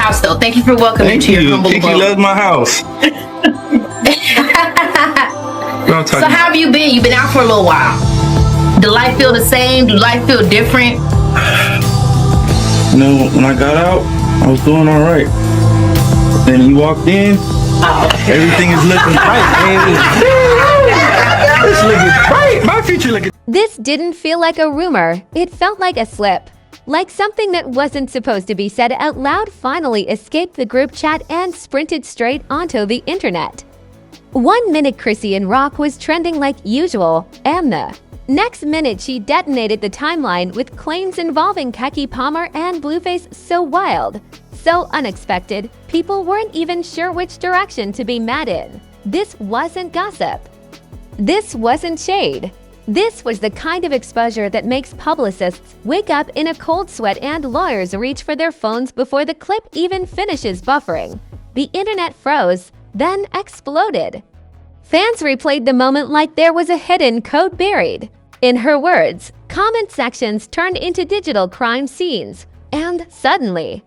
house, though. Thank you for welcoming Thank to your you. humble Keke abode. loves my house. So how have you been? You've been out for a little while. Do life feel the same? Do life feel different? You know, when I got out, I was doing all right. Then you walked in, everything is looking bright. It's looking bright. My future looking. This didn't feel like a rumor. It felt like a slip. Like something that wasn't supposed to be said out loud finally escaped the group chat and sprinted straight onto the internet. 1 minute Chrisean rock was trending like usual, and the next minute she detonated the timeline with claims involving Keke Palmer and Blueface so wild, so unexpected, people weren't even sure which direction to be mad in. This wasn't gossip. This wasn't shade. This was the kind of exposure that makes publicists wake up in a cold sweat and lawyers reach for their phones before the clip even finishes buffering. The internet froze, then exploded. Fans replayed the moment like there was a hidden code buried. In her words, comment sections turned into digital crime scenes. And suddenly,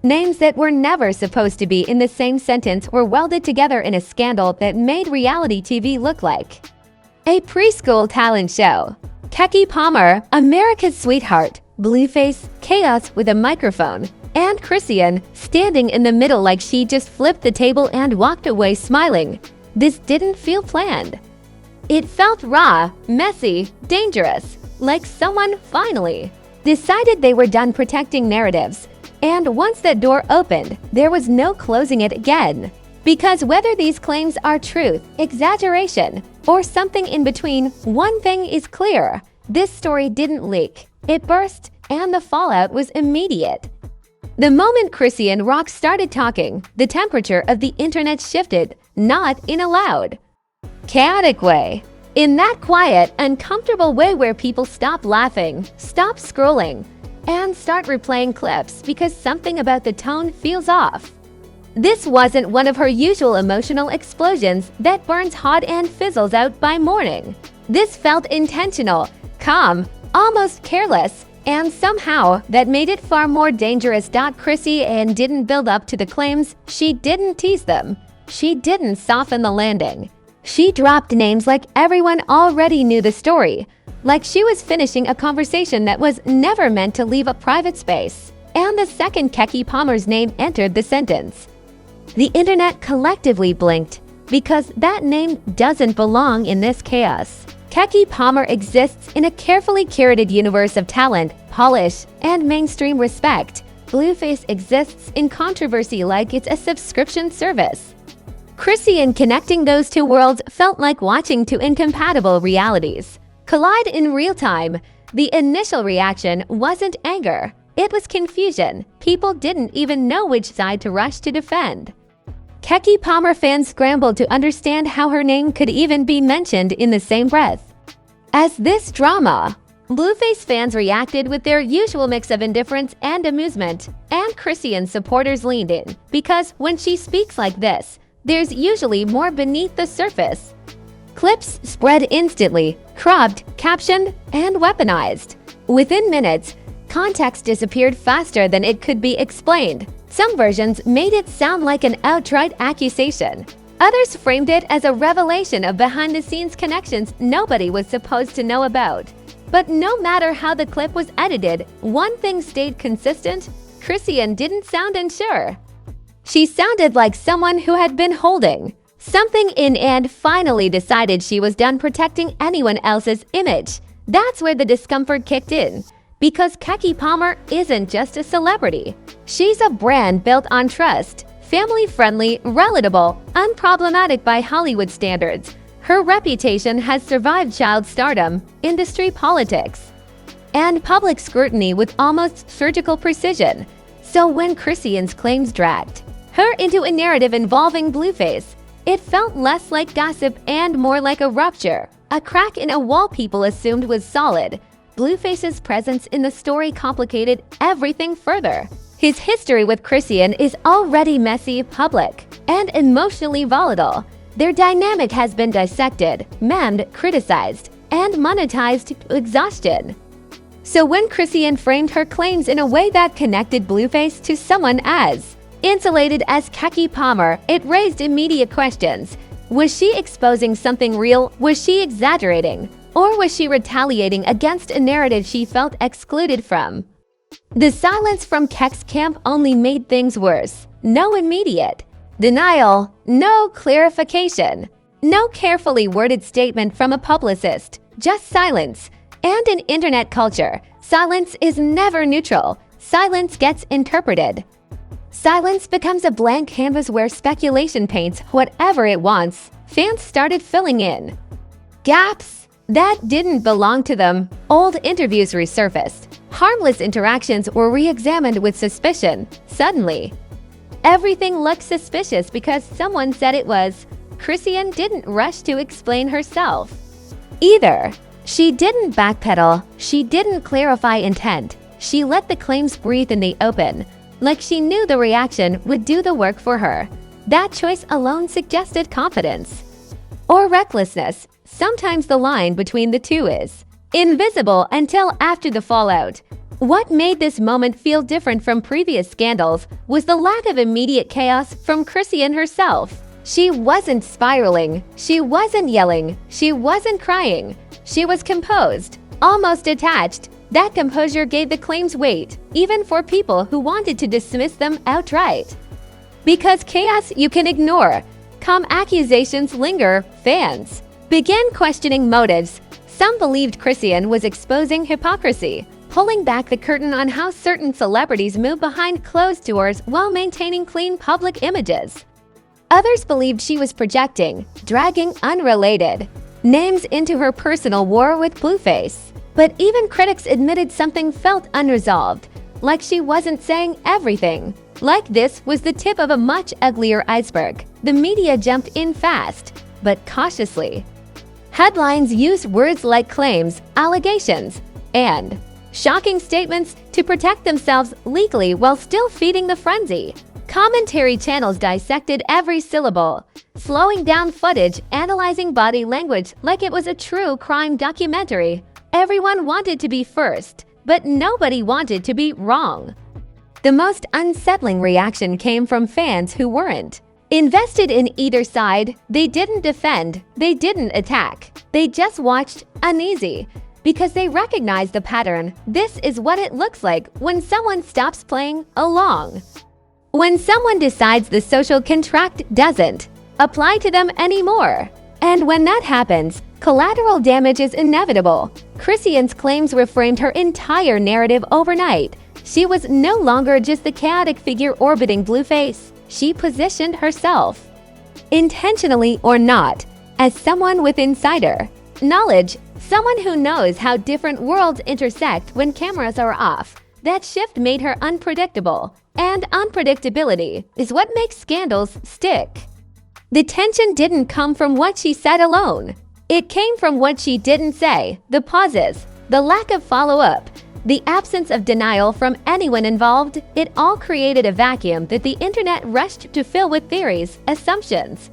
names that were never supposed to be in the same sentence were welded together in a scandal that made reality TV look like a preschool talent show. Keke Palmer, America's sweetheart, Blueface, chaos with a microphone, and Chrisean, standing in the middle like she just flipped the table and walked away smiling. This didn't feel planned. It felt raw, messy, dangerous, like someone finally decided they were done protecting narratives. And once that door opened, there was no closing it again. Because whether these claims are truth, exaggeration, or something in between, one thing is clear. This story didn't leak. It burst, and the fallout was immediate. The moment Chrisean Rock started talking, the temperature of the internet shifted, not in a loud, chaotic way. In that quiet, uncomfortable way where people stop laughing, stop scrolling, and start replaying clips because something about the tone feels off. This wasn't one of her usual emotional explosions that burns hot and fizzles out by morning. This felt intentional, calm, almost careless, and somehow that made it far more dangerous. Chrisean didn't build up to the claims, she didn't tease them, she didn't soften the landing. She dropped names like everyone already knew the story, like she was finishing a conversation that was never meant to leave a private space. And the second Keke Palmer's name entered the sentence, the internet collectively blinked because that name doesn't belong in this chaos. Keke Palmer exists in a carefully curated universe of talent, polish, and mainstream respect. Blueface exists in controversy like it's a subscription service. Chrisean connecting those two worlds felt like watching two incompatible realities collide in real time. The initial reaction wasn't anger, it was confusion. People didn't even know which side to rush to defend. Keke Palmer fans scrambled to understand how her name could even be mentioned in the same breath as this drama. Blueface fans reacted with their usual mix of indifference and amusement, and Chrisean supporters leaned in, because when she speaks like this, there's usually more beneath the surface. Clips spread instantly, cropped, captioned, and weaponized. Within minutes, context disappeared faster than it could be explained. Some versions made it sound like an outright accusation. Others framed it as a revelation of behind-the-scenes connections nobody was supposed to know about. But no matter how the clip was edited, one thing stayed consistent: Chrisean didn't sound unsure. She sounded like someone who had been holding something in and finally decided she was done protecting anyone else's image. That's where the discomfort kicked in. Because Keke Palmer isn't just a celebrity. She's a brand built on trust, family-friendly, relatable, unproblematic by Hollywood standards. Her reputation has survived child stardom, industry politics, and public scrutiny with almost surgical precision. So when Chrisean's claims dragged her into a narrative involving Blueface, it felt less like gossip and more like a rupture, a crack in a wall people assumed was solid. Blueface's presence in the story complicated everything further. His history with Chrisean is already messy, public, and emotionally volatile. Their dynamic has been dissected, memmed, criticized, and monetized to exhaustion. So when Chrisean framed her claims in a way that connected Blueface to someone as insulated as Keke Palmer, it raised immediate questions. Was she exposing something real? Was she exaggerating? Or was she retaliating against a narrative she felt excluded from? The silence from Keke's camp only made things worse. No immediate denial, no clarification, no carefully worded statement from a publicist, just silence. And in internet culture, silence is never neutral. Silence gets interpreted. Silence becomes a blank canvas where speculation paints whatever it wants. Fans started filling in gaps that didn't belong to them. Old interviews resurfaced. Harmless interactions were re-examined with suspicion. Suddenly, everything looked suspicious because someone said it was. Chrisean didn't rush to explain herself either. She didn't backpedal. She didn't clarify intent. She let the claims breathe in the open, like she knew the reaction would do the work for her. That choice alone suggested confidence. Or recklessness. Sometimes the line between the two is invisible until after the fallout. What made this moment feel different from previous scandals was the lack of immediate chaos from Chrisean herself. She wasn't spiraling. She wasn't yelling. She wasn't crying. She was composed, almost detached. That composure gave the claims weight, even for people who wanted to dismiss them outright. Because chaos you can ignore. Calm accusations linger. Fans began questioning motives. Some believed Chrisean was exposing hypocrisy, pulling back the curtain on how certain celebrities move behind closed doors while maintaining clean public images. Others believed she was projecting, dragging unrelated names into her personal war with Blueface. But even critics admitted something felt unresolved, like she wasn't saying everything. Like this was the tip of a much uglier iceberg. The media jumped in fast, but cautiously. Headlines used words like claims, allegations, and shocking statements to protect themselves legally while still feeding the frenzy. Commentary channels dissected every syllable, slowing down footage, analyzing body language like it was a true crime documentary. Everyone wanted to be first, but nobody wanted to be wrong. The most unsettling reaction came from fans who weren't invested in either side. They didn't defend, they didn't attack. They just watched, uneasy, because they recognized the pattern. This is what it looks like when someone stops playing along. When someone decides the social contract doesn't apply to them anymore. And when that happens, collateral damage is inevitable. Chrisean's claims reframed her entire narrative overnight. She was no longer just the chaotic figure orbiting Blueface. She positioned herself, intentionally or not, as someone with insider knowledge, someone who knows how different worlds intersect when cameras are off. That shift made her unpredictable, and unpredictability is what makes scandals stick. The tension didn't come from what she said alone. It came from what she didn't say, the pauses, the lack of follow-up, the absence of denial from anyone involved. It all created a vacuum that the internet rushed to fill with theories, assumptions,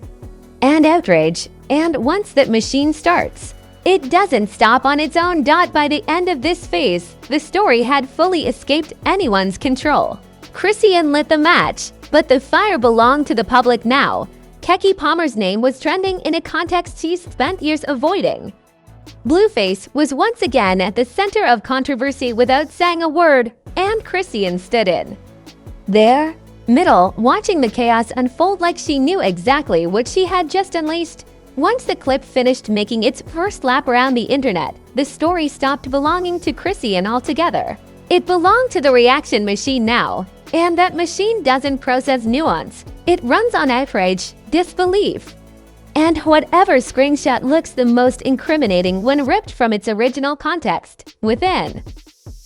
and outrage. And once that machine starts, it doesn't stop on its own. By the end of this phase, the story had fully escaped anyone's control. Chrisean lit the match, but the fire belonged to the public now. Keke Palmer's name was trending in a context she spent years avoiding. Blueface was once again at the center of controversy without saying a word, and Chrisean stood in there, middle, watching the chaos unfold like she knew exactly what she had just unleashed. Once the clip finished making its first lap around the internet, the story stopped belonging to Chrisean altogether. It belonged to the reaction machine now, and that machine doesn't process nuance. It runs on outrage, disbelief, and whatever screenshot looks the most incriminating when ripped from its original context. Within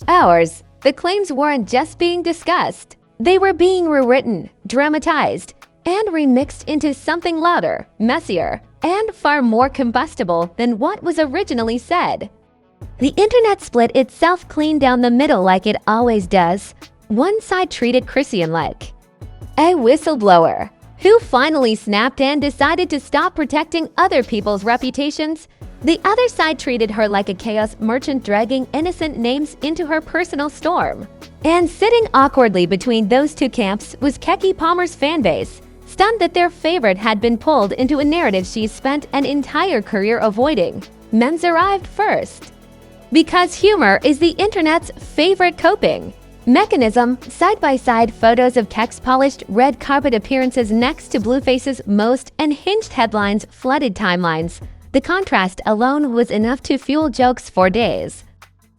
hours, the claims weren't just being discussed. They were being rewritten, dramatized, and remixed into something louder, messier, and far more combustible than what was originally said. The internet split itself clean down the middle like it always does. One side treated Chrisean like a whistleblower, who finally snapped and decided to stop protecting other people's reputations. The other side treated her like a chaos merchant dragging innocent names into her personal storm. And sitting awkwardly between those two camps was Keke Palmer's fanbase, stunned that their favorite had been pulled into a narrative she's spent an entire career avoiding. Memes arrived first. Because humor is the internet's favorite coping mechanism, side-by-side photos of Keke's polished red carpet appearances next to Blueface's most unhinged headlines flooded timelines. The contrast alone was enough to fuel jokes for days.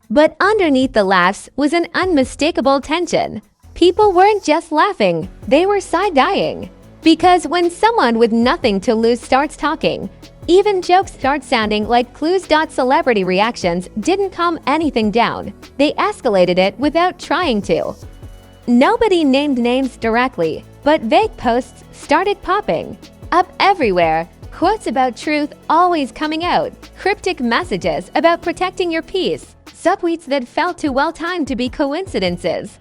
But underneath the laughs was an unmistakable tension. People weren't just laughing, they were side-eyeing. Because when someone with nothing to lose starts talking, even jokes start sounding like clues. Celebrity reactions didn't calm anything down. They escalated it without trying to. Nobody named names directly, but vague posts started popping up everywhere. Quotes about truth always coming out, cryptic messages about protecting your peace, subtweets that felt too well-timed to be coincidences.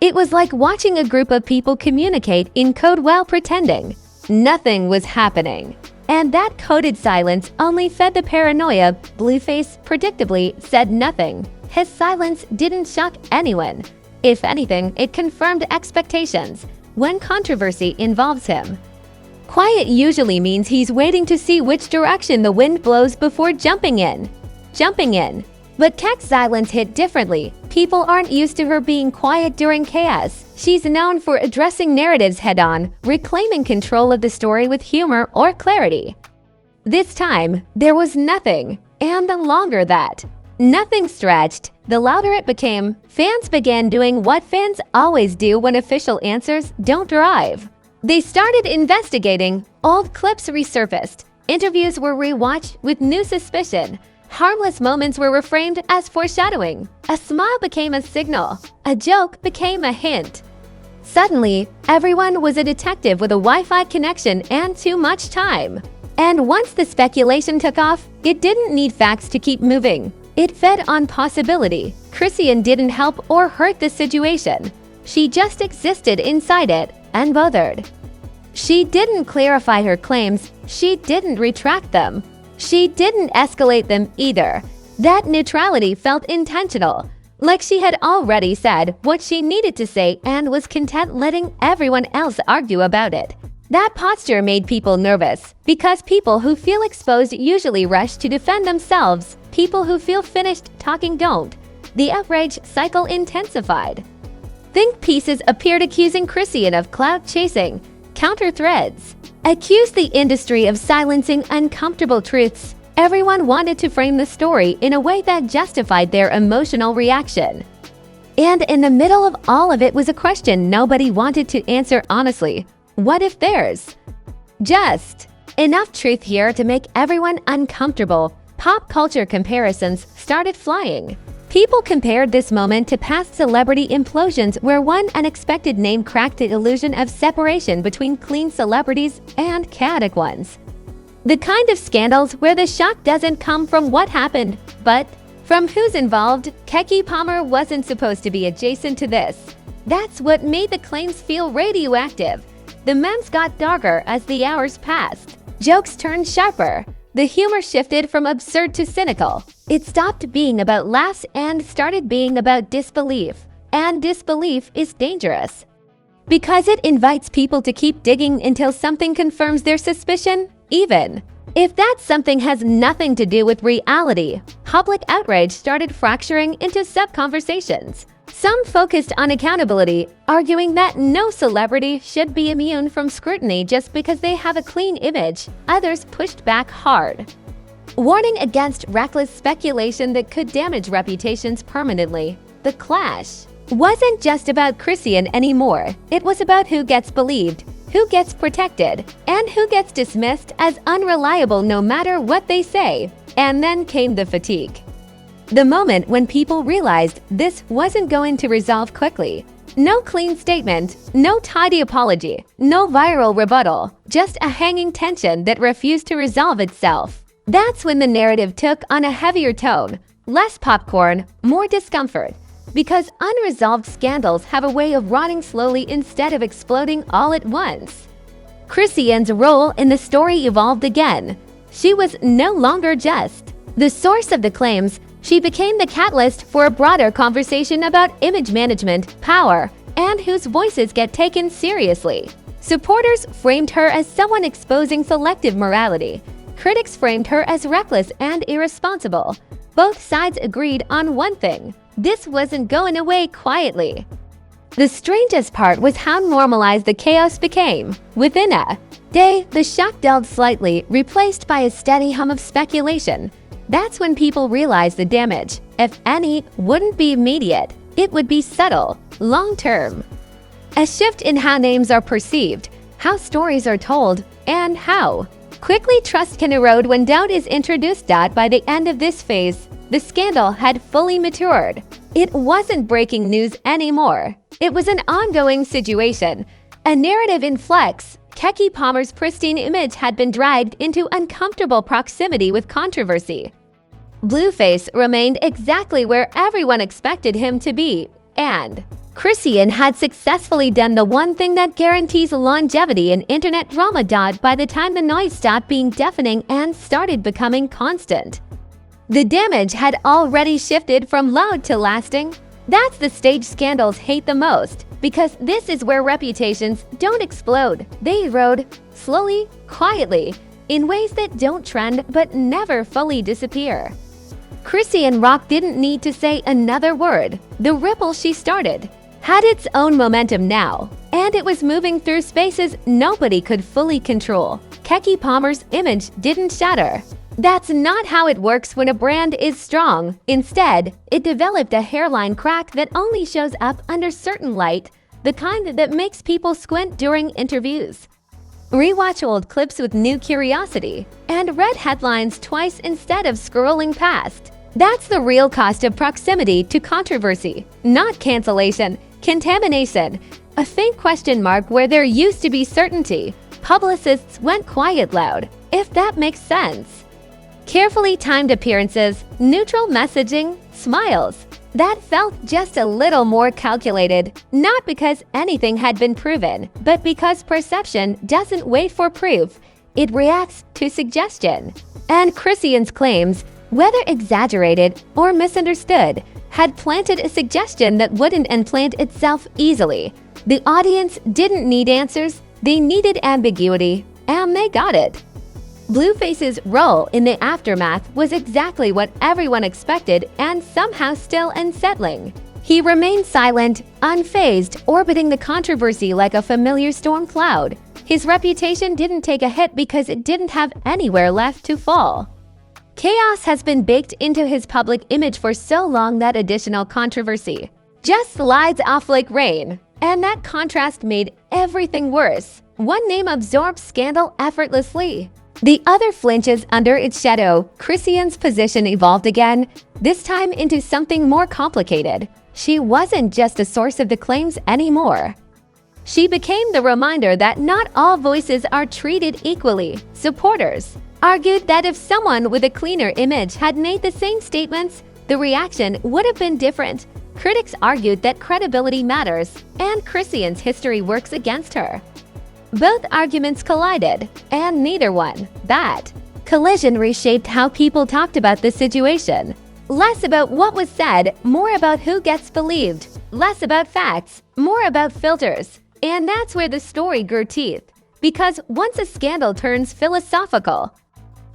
It was like watching a group of people communicate in code while pretending nothing was happening. And that coded silence only fed the paranoia. Blueface predictably said nothing. His silence didn't shock anyone. If anything, it confirmed expectations when controversy involves him. Quiet usually means he's waiting to see which direction the wind blows before jumping in. But Keke's silence hit differently. People aren't used to her being quiet during chaos. She's known for addressing narratives head-on, reclaiming control of the story with humor or clarity. This time, there was nothing, and the longer that nothing stretched, the louder it became. Fans began doing what fans always do when official answers don't arrive. They started investigating. Old clips resurfaced. Interviews were rewatched with new suspicion. Harmless moments were reframed as foreshadowing. A smile became a signal. A joke became a hint. Suddenly, everyone was a detective with a Wi-Fi connection and too much time. And once the speculation took off, it didn't need facts to keep moving. It fed on possibility. Chrisean didn't help or hurt the situation. She just existed inside it, unbothered. She didn't clarify her claims. She didn't retract them. She didn't escalate them either. That neutrality felt intentional, like she had already said what she needed to say and was content letting everyone else argue about it. That posture made people nervous, because people who feel exposed usually rush to defend themselves. People who feel finished talking don't. The outrage cycle intensified. Think pieces appeared accusing Chrisean of clout chasing, counter threads, accused the industry of silencing uncomfortable truths. Everyone wanted to frame the story in a way that justified their emotional reaction. And in the middle of all of it was a question nobody wanted to answer honestly. What if there's just enough truth here to make everyone uncomfortable? Pop culture comparisons started flying. People compared this moment to past celebrity implosions where one unexpected name cracked the illusion of separation between clean celebrities and chaotic ones. The kind of scandals where the shock doesn't come from what happened, but from who's involved. Keke Palmer wasn't supposed to be adjacent to this. That's what made the claims feel radioactive. The memes got darker as the hours passed. Jokes turned sharper. The humor shifted from absurd to cynical. It stopped being about laughs and started being about disbelief. And disbelief is dangerous, because it invites people to keep digging until something confirms their suspicion, even if that something has nothing to do with reality. Public outrage started fracturing into sub-conversations. Some focused on accountability, arguing that no celebrity should be immune from scrutiny just because they have a clean image. Others pushed back hard, warning against reckless speculation that could damage reputations permanently. The clash wasn't just about Chrisean anymore. It was about who gets believed, who gets protected, and who gets dismissed as unreliable no matter what they say. And then came the fatigue. The moment when people realized this wasn't going to resolve quickly. No clean statement, no tidy apology, no viral rebuttal, just a hanging tension that refused to resolve itself. That's when the narrative took on a heavier tone, less popcorn, more discomfort. Because unresolved scandals have a way of rotting slowly instead of exploding all at once. Chrisean's role in the story evolved again. She was no longer just the source of the claims. She became the catalyst for a broader conversation about image management, power, and whose voices get taken seriously. Supporters framed her as someone exposing selective morality. Critics framed her as reckless and irresponsible. Both sides agreed on one thing: this wasn't going away quietly. The strangest part was how normalized the chaos became. Within a day, the shock dulled slightly, replaced by a steady hum of speculation. That's when people realized the damage, if any, wouldn't be immediate. It would be subtle, long-term. A shift in how names are perceived, how stories are told, and how quickly trust can erode when doubt is introduced. By the end of this phase, the scandal had fully matured. It wasn't breaking news anymore. It was an ongoing situation, a narrative in flux. Keke Palmer's pristine image had been dragged into uncomfortable proximity with controversy. Blueface remained exactly where everyone expected him to be, and Chrisean had successfully done the one thing that guarantees longevity in internet drama. By the time the noise stopped being deafening and started becoming constant, the damage had already shifted from loud to lasting. That's the stage scandals hate the most, because this is where reputations don't explode. They erode, slowly, quietly, in ways that don't trend but never fully disappear. Chrisean Rock didn't need to say another word. The ripple she started had its own momentum now, and it was moving through spaces nobody could fully control. Keke Palmer's image didn't shatter. That's not how it works when a brand is strong. Instead, it developed a hairline crack that only shows up under certain light, the kind that makes people squint during interviews, rewatch old clips with new curiosity, and read headlines twice instead of scrolling past. That's the real cost of proximity to controversy, not cancellation, contamination. A faint question mark where there used to be certainty. Publicists went quiet loud, if that makes sense. Carefully timed appearances, neutral messaging, smiles. That felt just a little more calculated, not because anything had been proven, but because perception doesn't wait for proof. It reacts to suggestion. And Chrisean's claims, whether exaggerated or misunderstood, had planted a suggestion that wouldn't implant itself easily. The audience didn't need answers, they needed ambiguity, and they got it. Blueface's role in the aftermath was exactly what everyone expected and somehow still unsettling. He remained silent, unfazed, orbiting the controversy like a familiar storm cloud. His reputation didn't take a hit because it didn't have anywhere left to fall. Chaos has been baked into his public image for so long that additional controversy just slides off like rain. And that contrast made everything worse. One name absorbs scandal effortlessly. The other flinches under its shadow. Chrisean's position evolved again, this time into something more complicated. She wasn't just a source of the claims anymore. She became the reminder that not all voices are treated equally. Supporters argued that if someone with a cleaner image had made the same statements, the reaction would have been different. Critics argued that credibility matters, and Chrisean's history works against her. Both arguments collided, and neither won. That collision reshaped how people talked about the situation. Less about what was said, more about who gets believed. Less about facts, more about filters. And that's where the story grew teeth. Because once a scandal turns philosophical,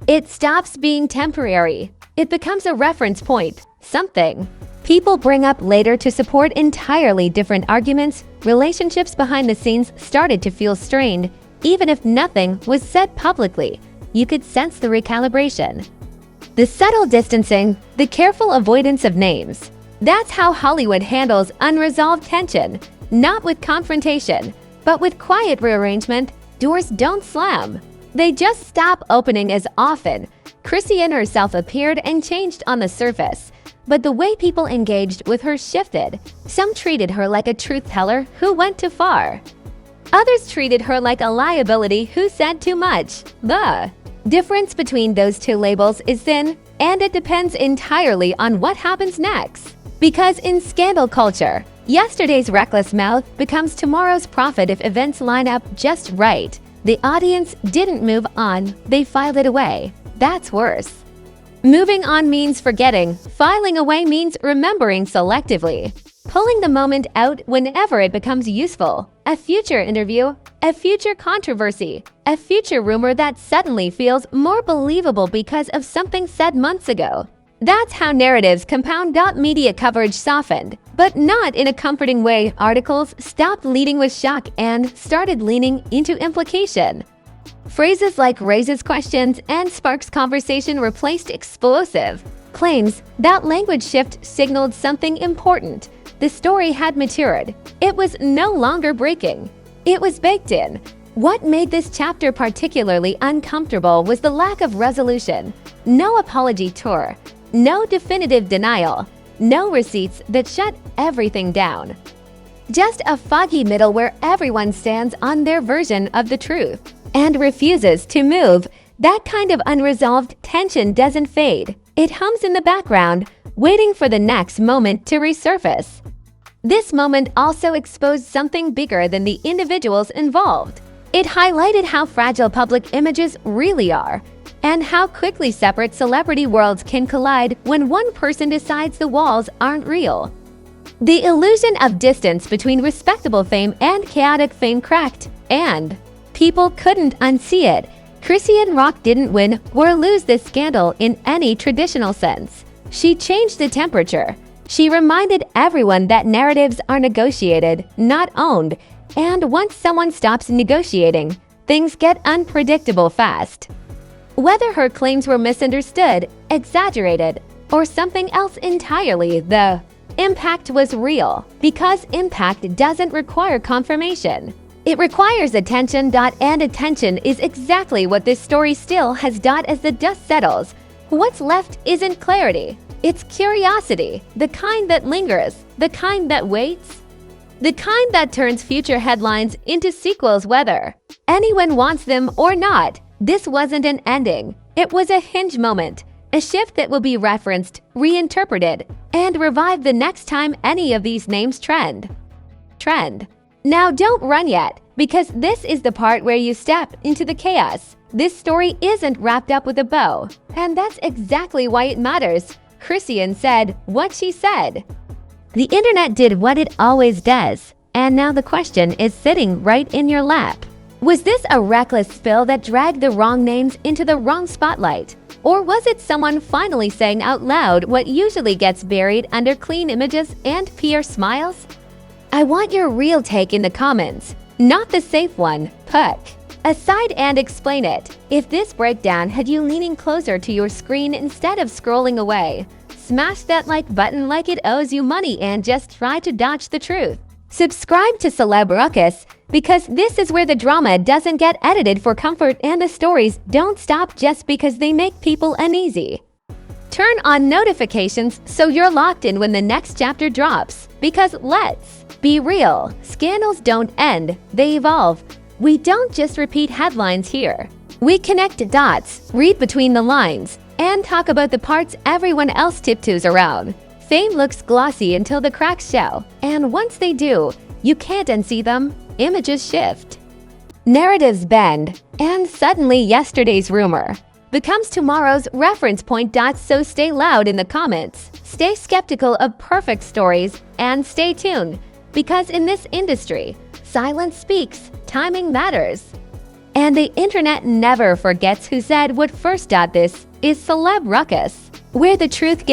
it stops being temporary. It becomes a reference point, something people bring up later to support entirely different arguments. Relationships behind the scenes started to feel strained. Even if nothing was said publicly, you could sense the recalibration. The subtle distancing, the careful avoidance of names. That's how Hollywood handles unresolved tension. Not with confrontation, but with quiet rearrangement. Doors don't slam. They just stop opening as often. Chrisean herself appeared and changed on the surface, but the way people engaged with her shifted. Some treated her like a truth teller who went too far. Others treated her like a liability who said too much. The difference between those two labels is thin, and it depends entirely on what happens next. Because in scandal culture, yesterday's reckless mouth becomes tomorrow's prophet if events line up just right. The audience didn't move on, they filed it away. That's worse. Moving on means forgetting. Filing away means remembering selectively. Pulling the moment out whenever it becomes useful. A future interview, a future controversy, a future rumor that suddenly feels more believable because of something said months ago. That's how narratives compound. Media coverage softened, but not in a comforting way. Articles stopped leading with shock and started leaning into implication. Phrases like raises questions and sparks conversation replaced explosive claims. That language shift signaled something important. The story had matured. It was no longer breaking. It was baked in. What made this chapter particularly uncomfortable was the lack of resolution. No apology tour. No definitive denial. No receipts that shut everything down. Just a foggy middle where everyone stands on their version of the truth and refuses to move. That kind of unresolved tension doesn't fade. It hums in the background, waiting for the next moment to resurface. This moment also exposed something bigger than the individuals involved. It highlighted how fragile public images really are, and how quickly separate celebrity worlds can collide when one person decides the walls aren't real. The illusion of distance between respectable fame and chaotic fame cracked, and people couldn't unsee it. Chrisean Rock didn't win or lose this scandal in any traditional sense. She changed the temperature. She reminded everyone that narratives are negotiated, not owned, and once someone stops negotiating, things get unpredictable fast. Whether her claims were misunderstood, exaggerated, or something else entirely, the impact was real, because impact doesn't require confirmation. It requires attention. And attention is exactly what this story still has. As the dust settles, what's left isn't clarity. It's curiosity, the kind that lingers, the kind that waits, the kind that turns future headlines into sequels whether anyone wants them or not. This wasn't an ending. It was a hinge moment, a shift that will be referenced, reinterpreted, and revived the next time any of these names trend. Now don't run yet, because this is the part where you step into the chaos. This story isn't wrapped up with a bow, and that's exactly why it matters. Chrisean said what she said. The internet did what it always does, and now the question is sitting right in your lap. Was this a reckless spill that dragged the wrong names into the wrong spotlight? Or was it someone finally saying out loud what usually gets buried under clean images and PR smiles? I want your real take in the comments, not the safe one. Puck aside and explain it. If this breakdown had you leaning closer to your screen instead of scrolling away, smash that like button like it owes you money and just try to dodge the truth. Subscribe to Celeb Ruckus, because this is where the drama doesn't get edited for comfort and the stories don't stop just because they make people uneasy. Turn on notifications so you're locked in when the next chapter drops, because let's be real, scandals don't end, they evolve. We don't just repeat headlines here. We connect dots, read between the lines, and talk about the parts everyone else tiptoes around. Fame looks glossy until the cracks show, and once they do, you can't unsee them. Images shift. Narratives bend, and suddenly yesterday's rumor becomes tomorrow's reference point. So stay loud in the comments, stay skeptical of perfect stories, and stay tuned, because in this industry, silence speaks, timing matters. And the internet never forgets who said what first. This is Celeb Ruckus, where the truth gets